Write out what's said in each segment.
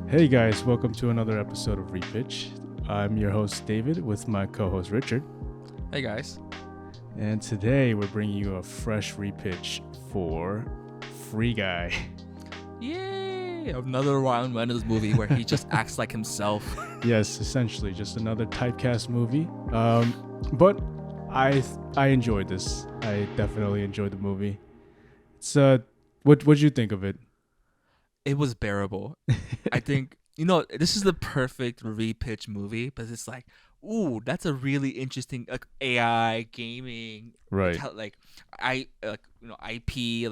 Hey guys, welcome to another episode of Repitch. I'm your host David with my co-host Richard, Hey guys. and today we're bringing you a fresh repitch for Free Guy. Yay! Another Ryan Reynolds movie where he just acts like himself. Yes, essentially just another typecast movie. But I enjoyed this. I definitely enjoyed the movie. It's what'd you think of it? It was bearable. I think, this is the perfect repitch movie, but it's like, ooh, that's a really interesting AI gaming, Right. IP,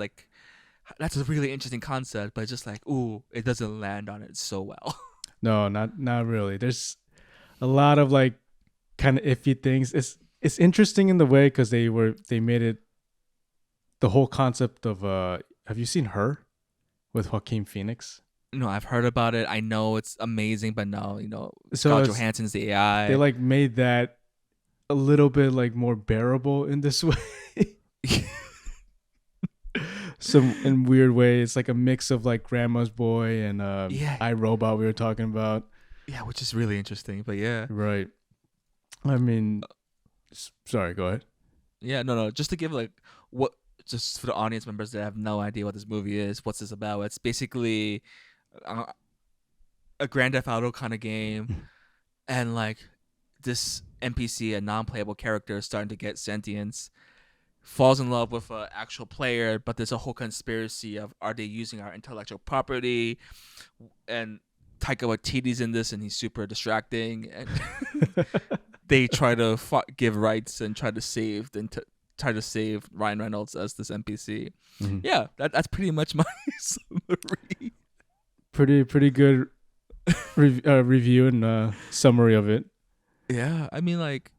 that's a really interesting concept, but it's just like, ooh, it doesn't land on it so well. No, not really. There's a lot of like kind of iffy things. It's interesting in the way because they made it the whole concept of have you seen Her with Joaquin Phoenix? I've heard about it. I know it's amazing, but no, So Scarlett Johansson's the AI. they like made that a little bit like more bearable in this way. Some in weird way. It's like a mix of like Grandma's Boy and Yeah. iRobot we were talking about. Yeah, which is really interesting, but yeah. Right. I mean, sorry, go ahead. Yeah, no. Just to give just for the audience members that have no idea what this movie is, what's this about? It's basically uh, a Grand Theft Auto kind of game, and like this NPC, a non-playable character, is starting to get sentience, falls in love with an actual player, but there's a whole conspiracy of are they using our intellectual property, and Taika Waititi's in this, and he's super distracting, and they try to give rights and try to save Ryan Reynolds as this NPC. Mm-hmm. Yeah, that's pretty much my summary. Pretty good review and summary of it. Yeah, I mean, like,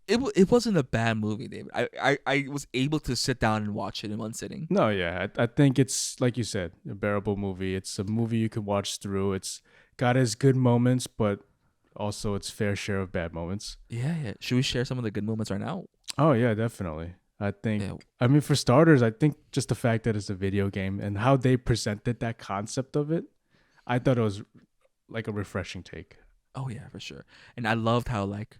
it wasn't a bad movie, David. I was able to sit down and watch it in one sitting. No, yeah, I think it's like you said, a bearable movie. It's a movie you could watch through. It's got its good moments, but also its fair share of bad moments. Yeah. Should we share some of the good moments right now? Oh yeah, definitely. I think. Yeah. I mean, for starters, I think just the fact that it's a video game and how they presented that concept of it, I thought it was like a refreshing take. Oh yeah, for sure. And I loved how like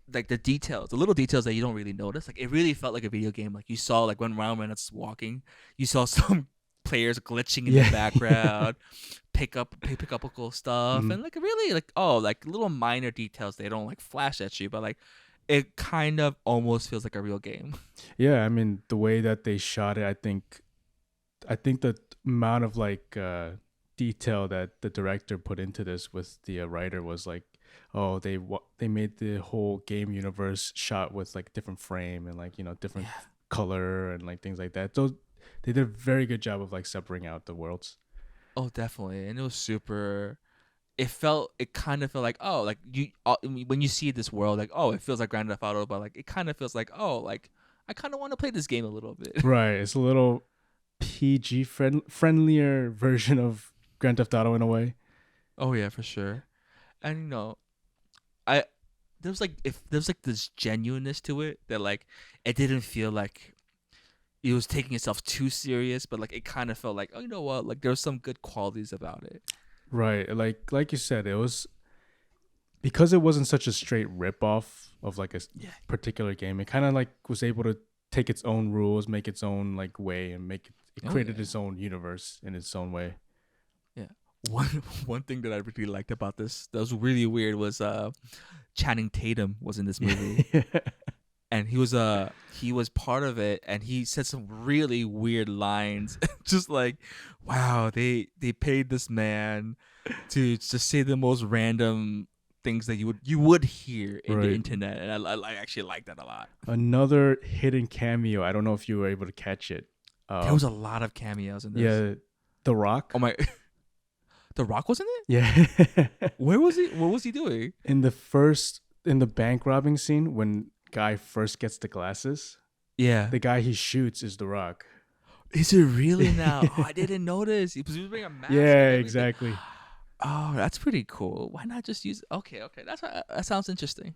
the details, the little details that you don't really notice. Like it really felt like a video game. Like you saw like when Ryan Reynolds walking, you saw some players glitching in the background, pick up cool stuff, and like really like little minor details. They don't like flash at you, but like it kind of almost feels like a real game. Yeah, I mean the way that they shot it, I think the amount of like detail that the director put into this with the writer was like, oh, they made the whole game universe shot with like different frame and like different color and like things like that. So they did a very good job of like separating out the worlds. Oh, definitely, and it was super. It kind of felt like, oh, like when you see this world, like, oh, it feels like Grand Theft Auto, but like it kind of feels like, oh, like I kind of want to play this game a little bit. Right, it's a little PG friendlier version of Grand Theft Auto in a way. Oh yeah, for sure. And I there's like this genuineness to it that like it didn't feel like it was taking itself too serious, but like it kind of felt like, oh, you know what, like there was some good qualities about it. Right, like you said, it was because it wasn't such a straight rip off of like a particular game. It kind of like was able to take its own rules, make its own like way, and make it created its own universe in its own way. Yeah. One thing that I really liked about this that was really weird was Channing Tatum was in this movie. And he was part of it, and he said some really weird lines. Just like, wow, they paid this man to just say the most random things that you would hear in the internet, and I actually like that a lot. Another hidden cameo. I don't know if you were able to catch it. There was a lot of cameos in this. Yeah, The Rock. Oh my, The Rock was in it? Yeah. Where was he? What was he doing? In the bank robbing scene when guy first gets the glasses. Yeah. The guy he shoots is The Rock. Is it really now? Oh, I didn't notice. He was wearing a mask. Yeah, exactly. Oh, that's pretty cool. Why not just use? Okay. That sounds interesting.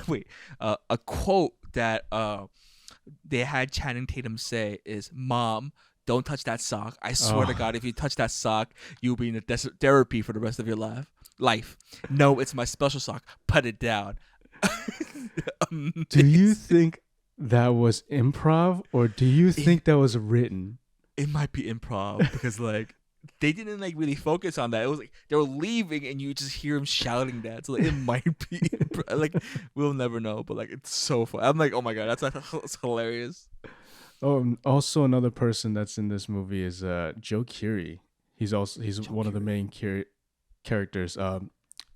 Wait, a quote that they had Channing Tatum say is, "Mom, don't touch that sock. I swear to Oh. God, if you touch that sock, you'll be in a therapy for the rest of your life. No, it's my special sock. Put it down. Do you Amazing. think that was improv or do you It, think that was written? it might be improv because like they didn't like really focus on that. It was like they were leaving and you just hear him shouting that. So like, it might be improv. Like we'll never know, but like it's so fun. I'm like, oh my God, that's hilarious. Oh, and also another person that's in this movie is Joe Keery. He's Joe one of the Curie. main characters.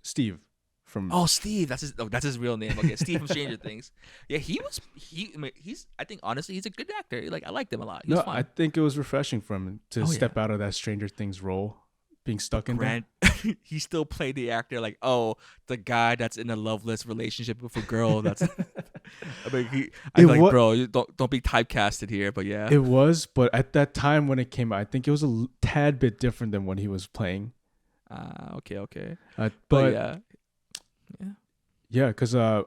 Steve from Oh, Steve. That's his real name. Okay, Steve from Stranger Things. Yeah, I mean, he's. I think honestly, he's a good actor. Like I liked him a lot. He was No, I fun. think it was refreshing for him to Oh yeah, step out of that Stranger Things role, being but stuck in there. Grant. He still played the actor like, oh, the guy that's in a loveless relationship with a girl. That's. I mean, It I'm like, was bro, you don't be typecasted here. But yeah. it was, but at that time when it came out, I think it was a tad bit different than when he was playing. Okay. But But yeah, yeah. yeah, because I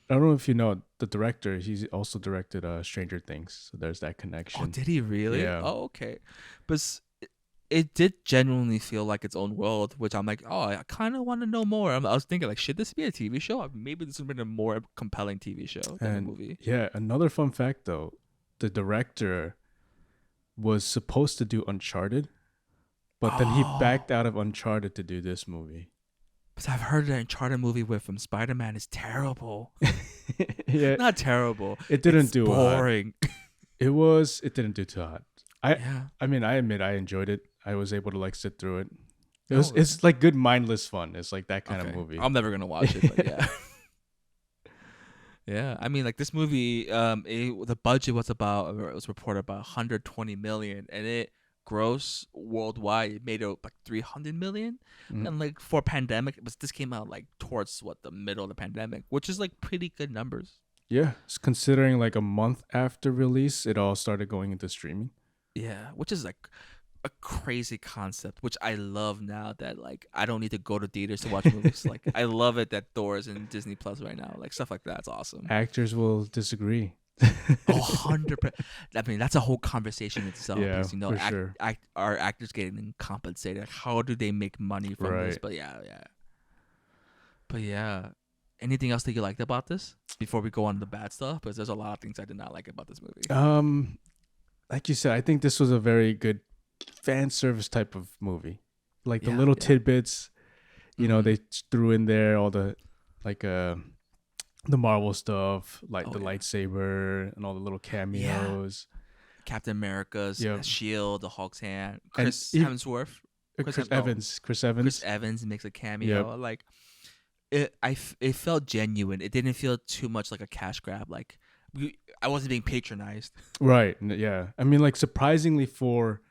don't know if you know the director. He's also directed Stranger Things, so there's that Oh, connection. did he really? Yeah, Oh, okay. But it did genuinely feel like its own world, which I'm like, oh, I kind of want to know more. I was thinking, like, should this be a TV show? Maybe this would have been a more compelling TV show than a and movie. yeah, another fun fact though, the director was supposed to do Uncharted, but then he Oh, backed out of Uncharted to do this movie. because I've heard that Uncharted movie with Spider-Man is terrible. Yeah, Not terrible. it didn't It's do hot. boring. It didn't do too hot. I Yeah. I mean, I admit I enjoyed it. I was able to like sit through it. Oh, really? It's like good mindless fun. It's like that kind of Okay. movie. I'm never gonna watch it, but yeah. Yeah, I mean, like this movie, the budget was about it was reported about 120 million, and it gross worldwide it made it like 300 million, Mhm. and like for pandemic, but this came out like towards what the middle of the pandemic, which is like pretty good numbers. Yeah, considering like a month after release, it all started going into streaming. Yeah, which is like a crazy concept, which I love now that like I don't need to go to theaters to watch movies. Like I love it that Thor's in Disney Plus right now, like stuff like that's awesome. Actors will disagree. Oh, 100%. I mean, that's a whole conversation itself Yeah, because, for sure. are actors getting compensated? Like, how do they make money from this? Right. But yeah. But yeah. Anything else that you liked about this before we go on to the bad stuff? Because there's a lot of things I did not like about this movie. Like you said, I think this was a very good fan service type of movie. Like the Yeah, little yeah. tidbits, Mhm. they threw in there all the like the Marvel stuff, like Oh, the yeah. lightsaber and all the little cameos. Captain America's Yeah. shield, the Hulk's hand, And Chris Hemsworth, Chris Hem- no, Evans, Chris Chris Evans. Evans makes a cameo. Like it felt genuine. It didn't feel too much like a cash grab. Like I wasn't being patronized. Right. Yeah. I mean, like surprisingly for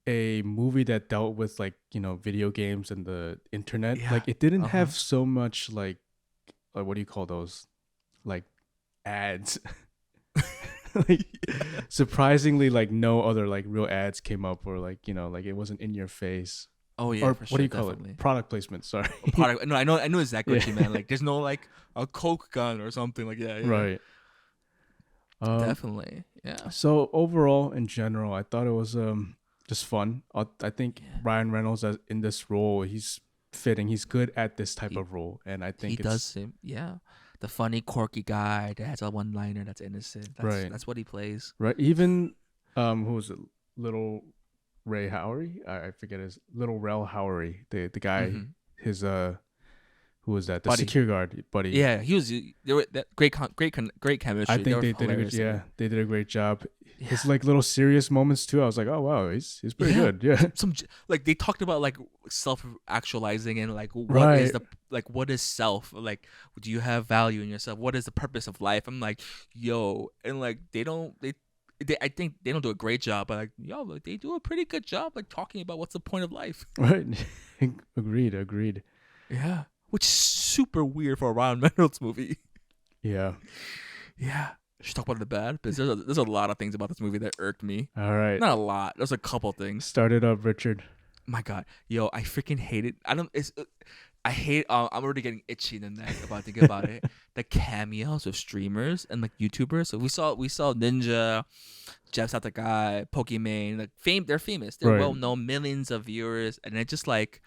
a movie that dealt with like, video games and the internet, Yeah. like it didn't Uh-huh. have so much like what do you call those? Like ads. Like surprisingly like no other like real ads came up or like, like it wasn't in your face. Oh yeah, Or for what sure, do you call definitely. it? Product placement, sorry. Product. No, I know exactly what Yeah. you meant. Like, there's no like a Coke gun or something like that. Yeah, Right. definitely. Yeah, So overall, in general, I thought it was just fun. I think yeah. Ryan Reynolds in this role, he's fitting. He's good at this type He of role, and I he think does it's seem the funny, quirky guy that has a one-liner that's innocent. right. That's what he plays. Right. Even who was it? Little Ray Howery? I forget his Little Rel Howery. The guy, Mm-hmm. his who was that? The Buddy. security guard buddy. Yeah, he was. They were that great chemistry. I think were they did a good. hilarious Yeah, together. they did a great job. Yeah. His like little serious moments too. I was like, oh wow, he's pretty Yeah. good. Yeah. Some like they talked about like self-actualizing and like Right. what is self, like do you have value in yourself, what is the purpose of life. I'm like, yo, and like they I think they don't do a great job, but like, yo, like, they do a pretty good job like talking about what's the point of life. Right. Agreed. Yeah, which is super weird for a Ryan Reynolds movie. Yeah. Yeah, should talk about the bad, because there's a lot of things about this movie that irked me. All right. Not a lot, there's a couple things. Start it up, Richard. My God, yo, I freaking hate it. I hate. I'm already getting itchy in the neck about thinking about it. The cameos of streamers and like YouTubers. So we saw Ninja, Jeff's out the guy, Pokimane, like they're famous. They're Right. well known, millions of viewers, and it just like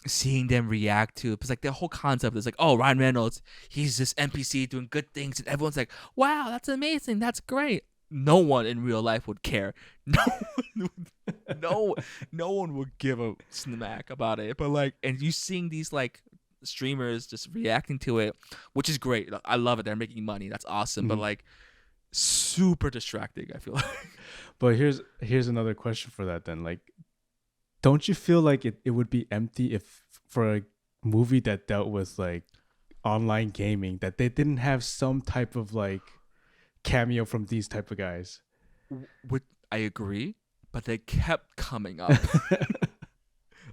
seeing them react to it. It's like the whole concept is like, oh, Ryan Reynolds, he's this NPC doing good things, and everyone's like, wow, that's amazing, that's great. No one in real life would care. No one would, no one would give a smack about it. But like, and you seeing these like streamers just reacting to it, which is great. I love it. They're making money. That's awesome. But Mhm. like, super distracting, I feel like. But here's another question for that then. Like, don't you feel like it would be empty if for a movie that dealt with like online gaming that they didn't have some type of like cameo from these type of guys? Would I agree? But they kept coming up.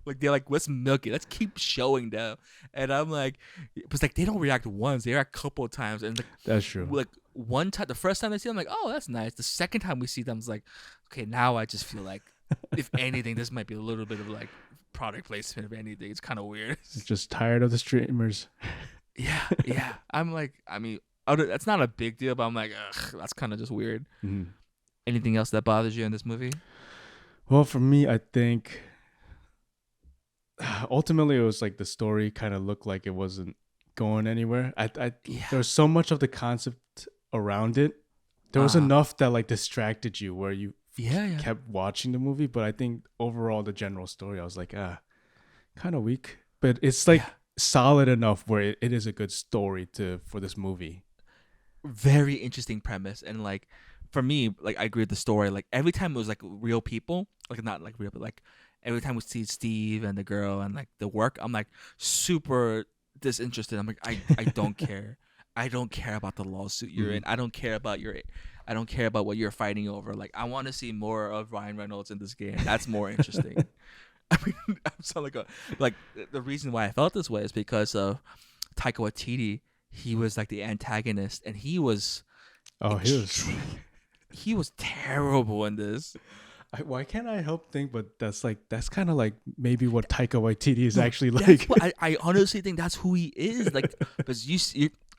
Like they're like, let's milk it. Let's keep showing them. And I'm like, it's like they don't react once. They react a couple of times. And That's true. like one time, the first time I see them, I'm like, oh, that's nice. The second time we see them, it's like, okay, now I just feel like, if anything, this might be a little bit of like product placement. If anything, it's kind of weird. Just tired of the streamers. Yeah. I'm like, I mean, that's not a big deal, but I'm like, ugh, that's kind of just weird. Mhm. Anything else that bothers you in this movie? Well, for me, I think ultimately it was like the story kind of looked like it wasn't going anywhere. Yeah. There was so much of the concept around it. There was enough that like distracted you where you Yeah. kept watching the movie, but I think overall the general story I was like, kind of weak. But it's like solid enough where it is a good story for this movie. Very interesting premise, and like for me, like I agree with the story. Like every time it was like real people, like not like real, but like every time we see Steve and the girl and like the work, I'm like super disinterested. I'm like I don't care. I don't care about the lawsuit you're in. I don't care about what you're fighting over. Like I want to see more of Ryan Reynolds in this game. That's more interesting. I mean, I'm so like the reason why I felt this way is because of Taika Waititi. He was like the antagonist, and he was Oh, he was terrible in this. why can't I help think? But that's kind of like maybe what Taika Waititi is No, actually that's like. what I honestly think that's who he is. Like, because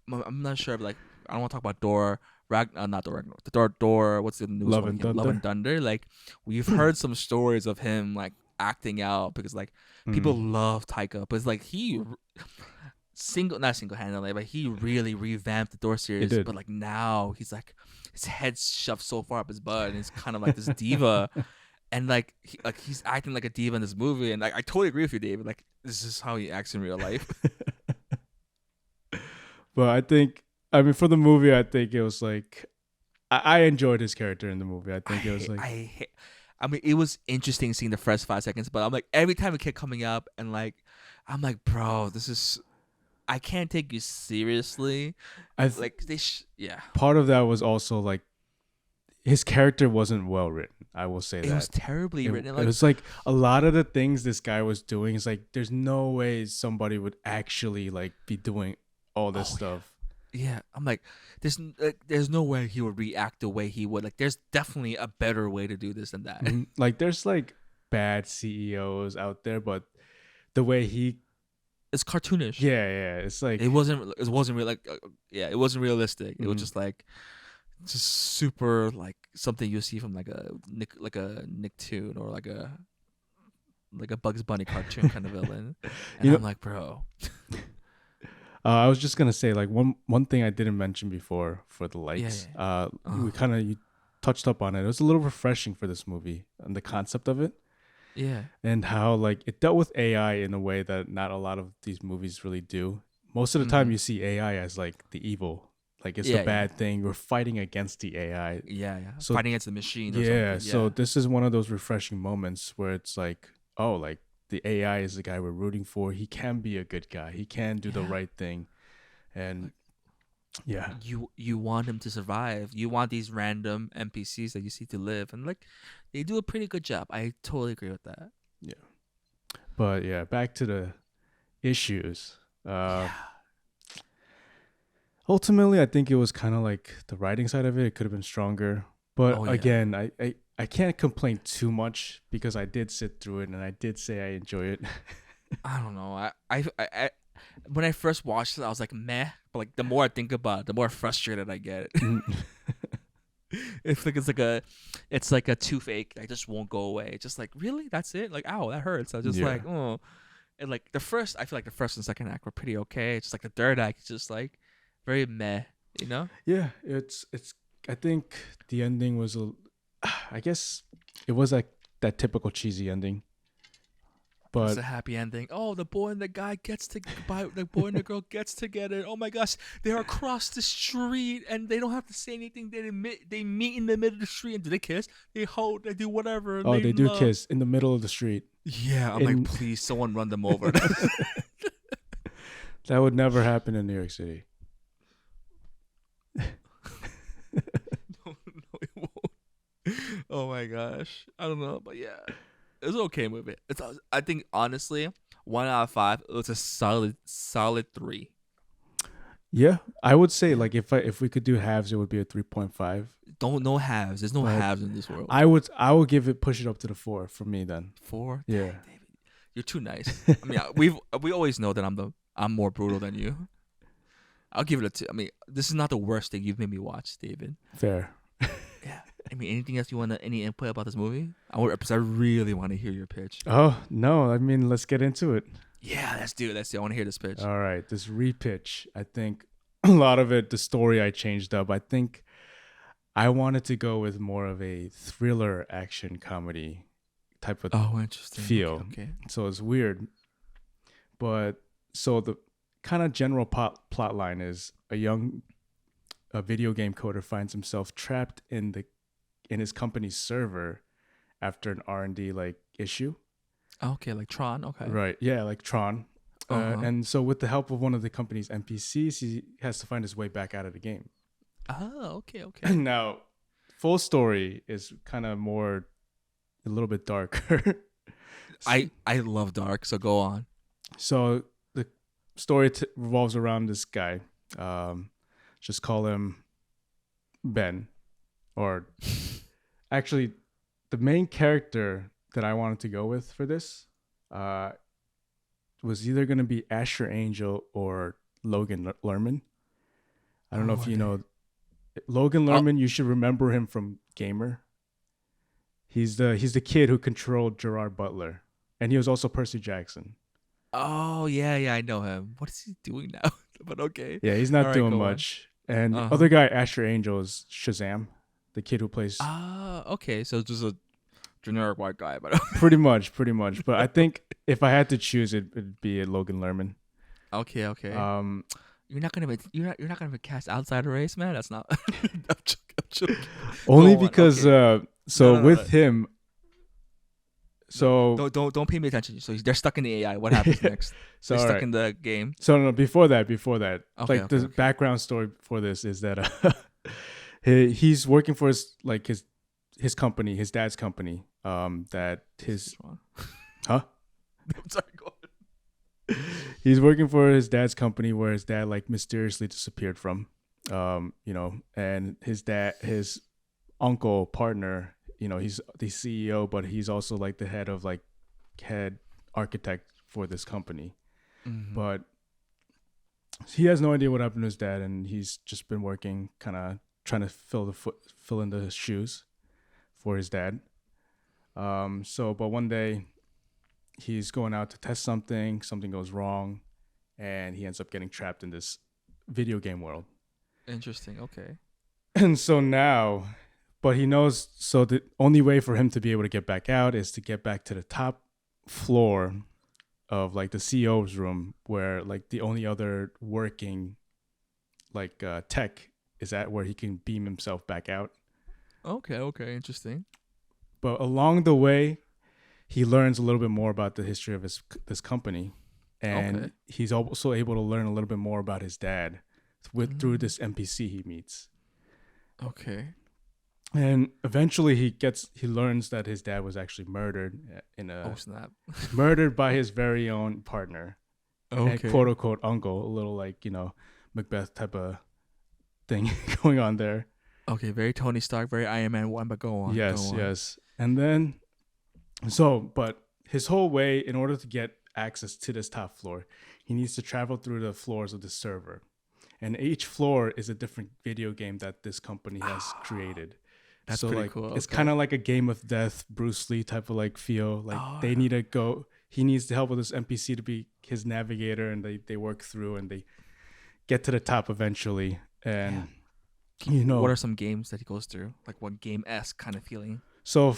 I'm not sure, but like, I don't want to talk about not Dor Ragnarok, the Dor. What's the news? Love one and again? Love and Thunder. Thunder. Like, we've heard some stories of him like acting out because like people love Taika, but it's like not single handedly, but he really revamped the Thor series. did. But like now he's like his head's shoved so far up his butt, and he's kind of like this diva, and like he's acting like a diva in this movie. And like I totally agree with you, David. Like this is how he acts in real life. But I mean, for the movie, I think it was like I enjoyed his character in the movie. I think it was like I mean, it was interesting seeing the first 5 seconds, but I'm like every time it kept coming up, and like I'm like, bro, this is. I can't take you seriously. Like yeah. Part of that was also like his character wasn't well written. I will say It that was terribly written. it was like a lot of the things this guy was doing is like there's no way somebody would actually like be doing all this stuff. Yeah, I'm like, there's no way he would react the way he would. Like, there's definitely a better way to do this than that. Like, there's like bad CEOs out there, but the way it's cartoonish. yeah, it's like it wasn't real. Like, it wasn't realistic. It was just like, just super like something you see from like a Nicktoon or like a Bugs Bunny cartoon kind of villain. And I'm like, bro. I was just gonna say like one thing I didn't mention before for the likes. We kind of you touched up on it. It was a little refreshing for this movie and the concept of it. Yeah. And how like it dealt with AI in a way that not a lot of these movies really do. Most of the time you see AI as like the evil. Like it's the bad thing. We're fighting against the AI. Yeah. So, fighting against the machine or something. Yeah. So this is one of those refreshing moments where it's like, oh, like the AI is the guy we're rooting for. He can be a good guy. He can do the right thing. And you want him to survive. You want these random NPCs that you see to live, and like they do a pretty good job. I totally agree with that. Yeah. But yeah, back to the issues. Ultimately, I think it was kind of like the writing side of it. It could have been stronger. But again, I can't complain too much because I did sit through it and I did say I enjoy it. I don't know. I when I first watched it, I was like meh. But like the more I think about it, the more frustrated I get. It's like a toothache that just won't go away. It's just like really, that's it. Like ow, that hurts. I was just Yeah. like oh, and like I feel like the first and second act were pretty okay. It's just like the third act is just like very meh. You know, Yeah, it's I think the ending was a I guess it was like that typical cheesy ending. it's But a happy ending. Oh, the boy and the guy gets to buy. The boy and the girl gets together. Oh my gosh, they're across the street and they don't have to say anything. They meet in the middle of the street and do they kiss? They hold. They do whatever. And oh, they they do love. kiss in the middle of the street. Yeah, I'm like, In please, someone run them over. that would never happen in New York City. No, it won't. Oh my gosh, I don't know, but yeah, it's an okay movie. I think honestly, 1 out of 5. It's a solid 3. Yeah, I would say Yeah, like if we could do halves, it would be a 3.5. don't no halves. There's no But halves in this world. I would give it push it up to the 4 for me then. 4. Dang, Yeah, David, you're too nice. I mean, we always know that I'm more brutal than you. I'll give it a 2. I mean, this is not the worst thing you've made me watch, David. fair. Yeah. I mean, anything else you want to any input about this movie? Because I really want to hear your pitch. Oh no, I mean let's get into it. Yeah, let's do it. Let's do it. I want to hear this pitch. All right, this repitch. I think a lot of it, the story I changed up. I think I wanted to go with more of a thriller action comedy type of Oh, interesting. feel. Okay. So it's weird, but so the kind of general plot line is a video game coder finds himself trapped in his company's server after an R&D like issue. Okay, like Tron. Okay. Right. Yeah, like Tron. Uh-huh. And so with the help of one of the company's NPCs, he has to find his way back out of the game. Oh, okay, okay. Now, full story is kind of more a little bit darker. I love dark, so go on. So the story revolves around this guy. Just call him Ben, or actually, the main character that I wanted to go with for this was either going to be Asher Angel or Logan Lerman. I don't know if Oh, you they, know Logan oh, Lerman. You should remember him from Gamer. He's the kid who controlled Gerard Butler, and he was also Percy Jackson. oh, yeah, I know him. What is he doing now? But okay. Yeah, he's All not right, doing go on. much. And the Uh-huh. other guy, Asher Angel, is Shazam, the kid who plays Ah, okay. So it's just a generic white guy, but pretty much. But I think if I had to choose, it'd be Logan Lerman. okay, okay. Um, You're not gonna cast outside race, man. That's not. I'm joking. only Go on. because Okay. so No. with him, No, so don't pay me attention. So they're stuck in the AI. What happens next? so They're all stuck right. in the game. So no, before that, Okay, like okay, the okay. background story for this is that he's working for his company, his dad's company. That This his is wrong. huh? I'm sorry. Go on. He's working for his dad's company where his dad like mysteriously disappeared from. And his uncle partner, he's the CEO, but he's also like the head architect for this company. Mm-hmm. But he has no idea what happened to his dad, and he's just been working, kind of trying to fill in the shoes for his dad. But one day he's going out to test something goes wrong, and he ends up getting trapped in this video game world. Interesting. Okay. And so now, but he knows, so the only way for him to be able to get back out is to get back to the top floor of like the CEO's room, where like the only other working like tech is at, where he can beam himself back out. Okay. Okay. Interesting. But along the way, he learns a little bit more about the history of this company, Okay. and he's also able to learn a little bit more about his dad through Mm, this NPC he meets. okay. And eventually he learns that his dad was actually murdered Oh snap. murdered by his very own partner and quote Okay. unquote uncle, a little like, Macbeth type of thing going on there. Okay. Very Tony Stark. Very Iron Man 1. But go on. Go Yes, on. yes. And then but his whole way in order to get access to this top floor, he needs to travel through the floors of the server, and each floor is a different video game that this company has created. That's So pretty like cool. it's Okay. kind of like a game of death, Bruce Lee type of like feel. Like Oh, they need to go. He needs to help with this NPC to be his navigator, and they work through and they get to the top eventually. yeah. And What are some games that he goes through? Like what game-esque kind of feeling? so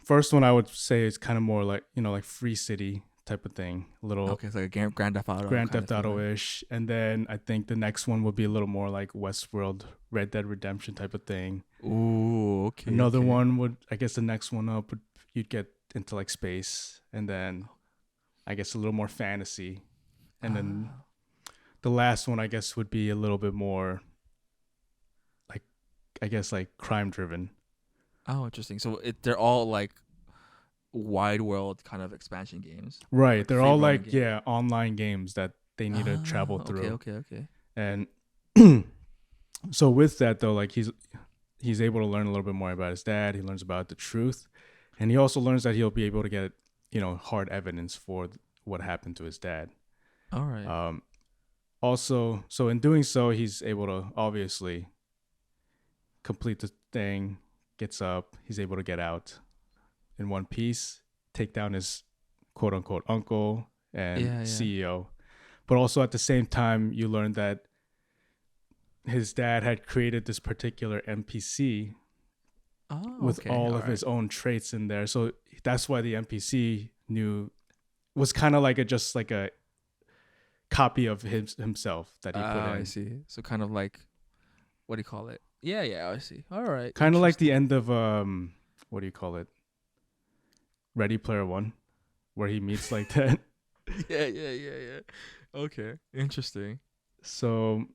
first one I would say is kind of more like like Free City type of thing, a little Okay, it's like a Grand Theft Auto Grand kind of Theft Auto feeling. ish, and then I think the next one would be a little more like Westworld, Red Dead Redemption type of thing. Ooh, okay, Another okay. one would, I guess, the next one up would you'd get into like space, and then I guess a little more fantasy, and then Ah. the last one I guess would be a little bit more like I guess like crime driven. Oh, interesting. So they're all like wide world kind of expansion games, Right, like they're free all roaming like games. online games that they need to travel Ah, okay, through, okay, okay. and so with that though, like he's able to learn a little bit more about his dad. He learns about the truth, and he also learns that he'll be able to get hard evidence for what happened to his dad. All right. Um, Also, so in doing so, he's able to obviously complete the thing. Gets up, he's able to get out in one piece, take down his quote unquote uncle and Yeah, yeah. CEO. But also at the same time, you learn that his dad had created this particular NPC Oh, with okay. all All of right. his own traits in there. So that's why the NPC knew was kind of like just like a copy of himself that he put I in. see. So kind of like what do you call it? Yeah, yeah. I see. All right. Kind of like the Interesting. end of what do you call it? Ready Player One, where he meets like that. Yeah, yeah, yeah, yeah. Okay. Interesting. So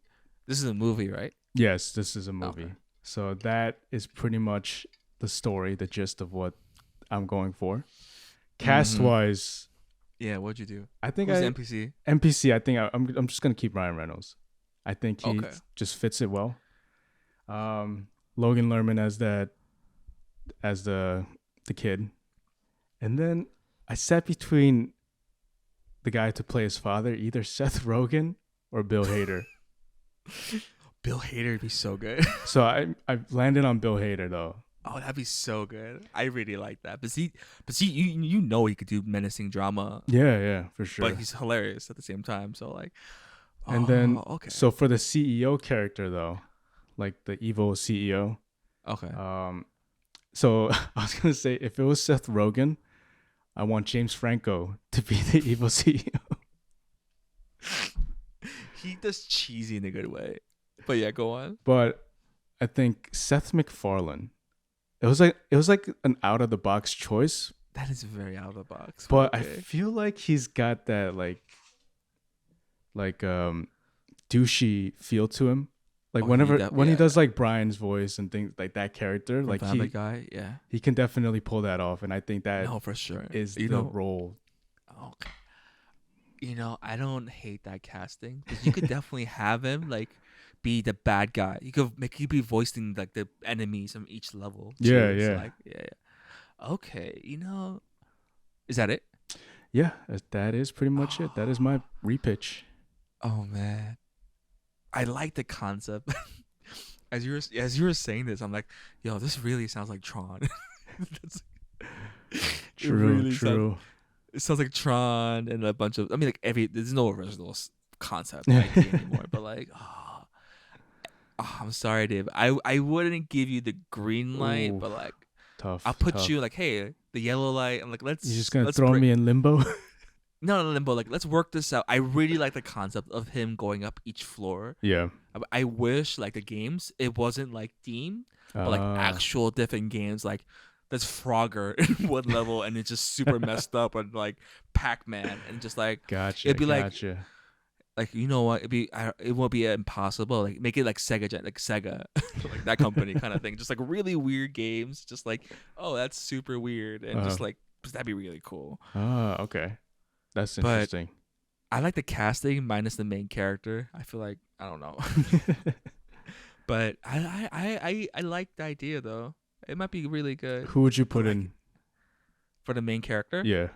This is a movie, right? yes, this is a Okay. movie. So that is pretty much the story, the gist of what I'm going for. Cast Mm-hmm. wise, Yeah. What'd you do? I think Who's the I NPC? NPC. I think I'm just gonna keep Ryan Reynolds. I think he Okay. just fits it well. Logan Lerman as the kid, and then I sat between the guy to play his father, either Seth Rogen or Bill Hader. Bill Hader would be so good. So I landed on Bill Hader though. Oh, that'd be so good. I really like that. But see, you know he could do menacing drama, Yeah, for but sure. he's hilarious at the same time. So like, And then oh, okay, so for the CEO character though, like the evil CEO, okay. um, so I was gonna say if it was Seth Rogen, I want James Franco to be the evil CEO. He does cheesy in a good way. But yeah, go on. But I think Seth MacFarlane. It was like an out of the box choice, That is very out of the box, but but I okay. feel like he's got that like douchey feel to him. Like Oh, when he yeah, does like Brian's voice and things like that character, from like Family Guy, yeah. he can definitely pull that off, and I think that No, for sure. is You the know, role. okay. I don't hate that casting because you could definitely have him like be the bad guy. You be voicing like the enemies from each level Yeah, too. So yeah, like, yeah, yeah. Okay, is that it? yeah. That is pretty much it. That is my Oh, repitch. oh man, I like the concept. As you were saying this, I'm like, yo, this really sounds like Tron. That's, it True, really sounds. true. It sounds like Tron and a bunch of. I mean, like there's no original concept idea anymore. But like, I'm sorry, Dave. I wouldn't give you the green light, Ooh, but like, I'll tough, put tough. you like, hey, the yellow light. I'm like, You're just let's gonna let's throw break. me in limbo. No, no, no, but like, let's work this out. I really like the concept of him going up each floor. Yeah. I wish like the games it wasn't like themed, but like Uh, actual different games like there's Frogger in one level and it's just super messed up and like Pac-Man and just like gotcha, it'd be gotcha. like you know what it won't be impossible like make it like like Sega like that company kind of thing just like really weird games just like oh that's super weird and Uh, just like that'd be really cool. okay. That's But interesting. I like the casting minus the main character. I feel like I don't know. But I like the idea though. It might be really good. Who would you But put like in? for the main character, Yeah.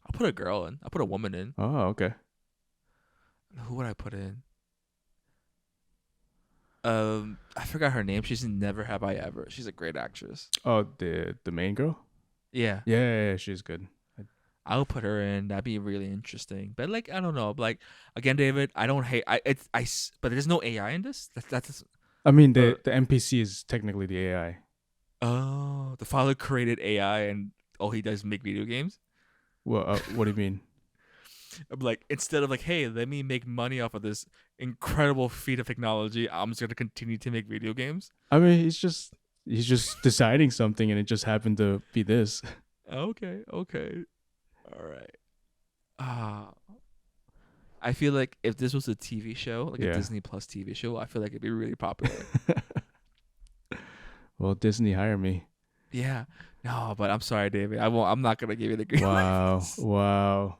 I'll put a girl in. I'll put a woman in. Oh, okay. Who would I put in? I forgot her name. She's in Never Have I Ever. She's a great actress. Oh, the main girl. Yeah, Yeah, she's good. I'll put her in. That'd be really interesting. But like, I don't know. Like again, David, I don't hate. But there's no AI in this. That's I mean, or the NPC is technically the AI. oh, the father created AI, and all he does is make video games. Well, what do you mean? I'm like, instead of like, hey, let me make money off of this incredible feat of technology, I'm just gonna continue to make video games. I mean, he's just deciding something, and it just happened to be this. Okay, okay, all right. Ah, I feel like if this was a TV show, like a Yeah. Disney Plus TV show, I feel like it'd be really popular. Well, Disney hire me. Yeah. No, but I'm sorry, David. I won't. I'm not gonna give you the green Wow, light. wow.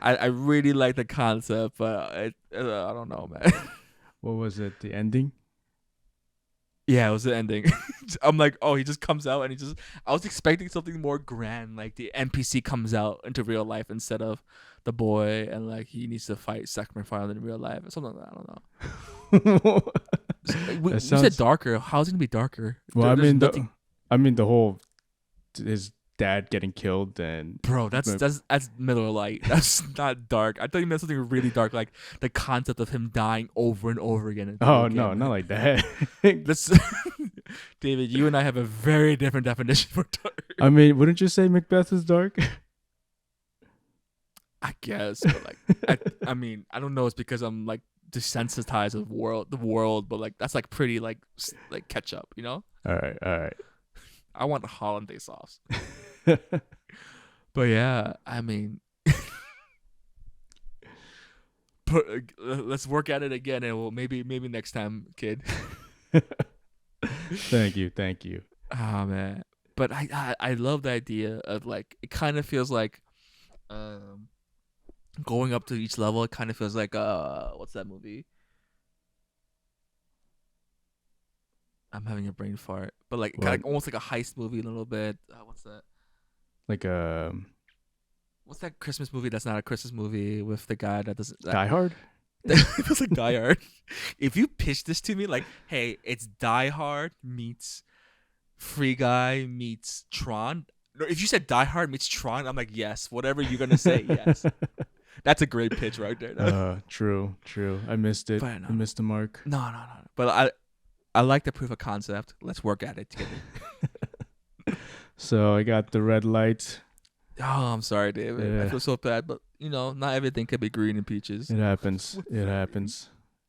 I really like the concept, but I don't know, man. What was it? The ending? Yeah, it was the ending. I'm like, oh, he just comes out and he just. I was expecting something more grand, like the NPC comes out into real life instead of the boy, and like he needs to fight Sackman Fire in real life or something like that. I don't know. We said sounds. darker. How's it gonna be darker? Well, I There's mean, nothing. the whole his dad getting killed and Bro, that's Miller Lite. That's not dark. I thought you meant something really dark, like the concept of him dying over and over again. In oh video no, game. not like that. This, David, you and I have a very different definition for dark. I mean, wouldn't you say Macbeth is dark? I guess, but like, I mean, I don't know. It's because I'm like desensitized of the world, but like that's like pretty like catch up, you know. All right. I want hollandaise sauce, but yeah, I mean, let's work at it again, and we'll maybe next time, kid. Thank you. Ah man, but I love the idea of like it kind of feels like going up to each level. It kind of feels like what's that movie? I'm having a brain fart, but like kind of almost like a heist movie a little bit. What's that? Like What's that Christmas movie that's not a Christmas movie with the guy that doesn't Die Hard. It was like Die Hard. If you pitch this to me, like, hey, it's Die Hard meets Free Guy meets Tron. No, if you said Die Hard meets Tron, I'm like, yes, whatever you're gonna say, yes. That's a great pitch right there. True. I missed it. But no. I missed the mark. No. But I like the proof of concept. Let's work at it together. So I got the red light. Oh, I'm sorry, David. Yeah. I feel so bad, but not everything can be green and peaches. It happens.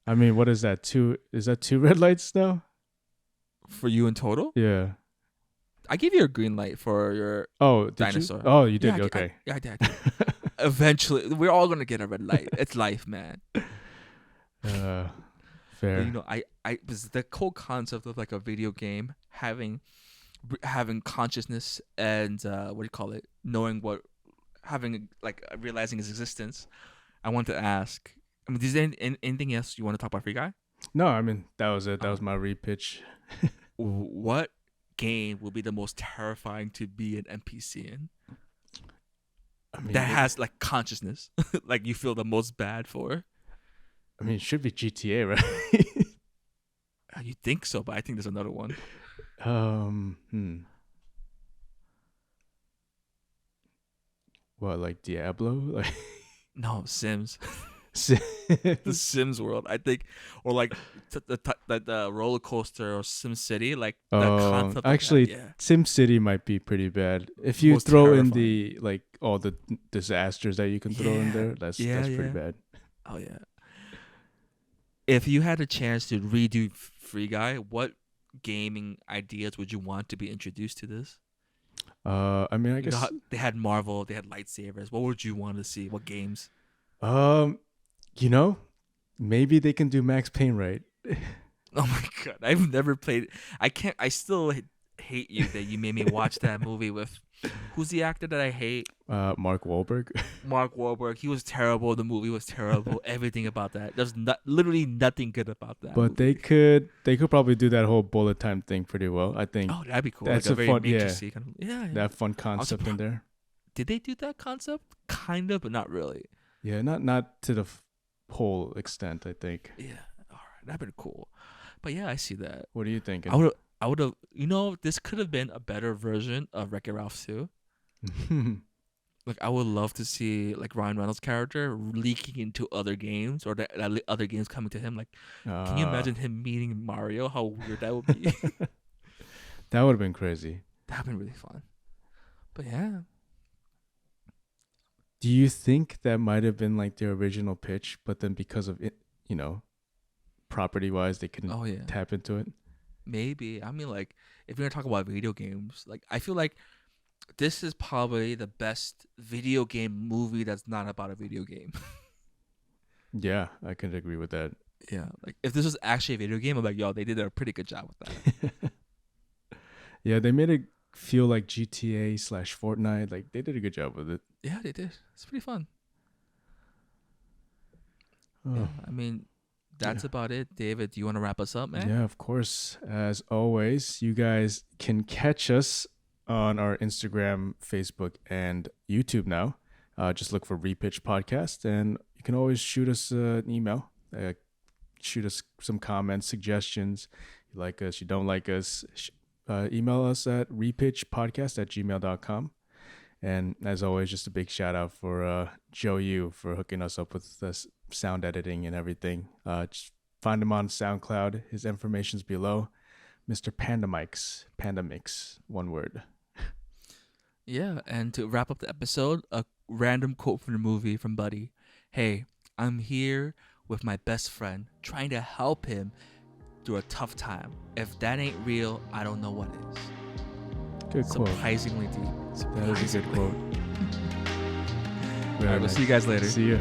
I mean, what is that? Is that 2 red lights now? For you in total? Yeah. I gave you a green light for your dinosaur. You? Oh, you did. Okay. I did. Eventually, we're all gonna get a red light. It's life, man. Fair. But, I was the whole concept of like a video game having consciousness and what do you call it? Knowing realizing its existence. I want to ask. I mean, is there anything else you want to talk about, Free Guy? No, I mean that was it. That was my repitch. What game will be the most terrifying to be an NPC in? I mean, that has like consciousness, like you feel the most bad for. I mean, it should be GTA, right? You think so, but I think there's another one. What, like Diablo? Like no, Sims. The Sims world, I think, or like the roller coaster or Sim City, like the concept. Actually, Sim City might be pretty bad if you most throw terrifying. in the like all the disasters that you can throw in there. That's pretty bad. Oh yeah. If you had a chance to redo Free Guy, what gaming ideas would you want to be introduced to this? I mean, I guess they had Marvel, they had lightsabers. What would you want to see? What games? Maybe they can do Max Payne right. Oh my god, I've never played. I still hate you that you made me watch that movie with. Who's the actor that I hate? Mark Wahlberg. Mark Wahlberg. He was terrible. The movie was terrible. Everything about that. There's literally nothing good about that. But movie. they could probably do that whole bullet time thing pretty well. I think. Oh, that'd be cool. That's like a fun, kind of, yeah. That fun concept in there. did they do that concept? Kind of, but not really. Yeah, not to the whole extent, I think. Yeah, all right, that'd been cool. But yeah, I see that. What are you I thinking? would I would have, this could have been a better version of Wreck-It Ralph 2. Like I would love to see like Ryan Reynolds' character leaking into other games, or that other games coming to him. Like, can you uh, imagine him meeting Mario? How weird that would be. that would have been crazy. That'd been really fun. But yeah, Do you think that might have been like their original pitch, but then because of it, property wise, they couldn't oh yeah, tap into it? maybe. I mean, like if we're gonna talk about video games, like I feel like this is probably the best video game movie that's not about a video game. Yeah, I could agree with that. Yeah, like if this was actually a video game, I'm like, yo, they did a pretty good job with that. Yeah, they made it feel like GTA/Fortnite. Like they did a good job with it. Yeah, they did. It's pretty fun. Oh, Yeah, I mean, that's yeah. about it. David, do you want to wrap us up, man? Yeah, of course. As always, you guys can catch us on our Instagram, Facebook, and YouTube now. Just look for Repitch Podcast, and you can always shoot us an email. Shoot us some comments, suggestions. You like us, you don't like us. Email us at repitchpodcast@gmail.com. And as always, just a big shout out for Joe Yoo for hooking us up with this sound editing and everything. Just find him on SoundCloud. His information's below. Mr. Panda Mix, one word. Yeah, and to wrap up the episode, a random quote from the movie from Buddy. Hey, I'm here with my best friend, trying to help him through a tough time. If that ain't real, I don't know what is. Good quote. Surprisingly deep. That is a good quote. All right, we'll see you guys later. See ya.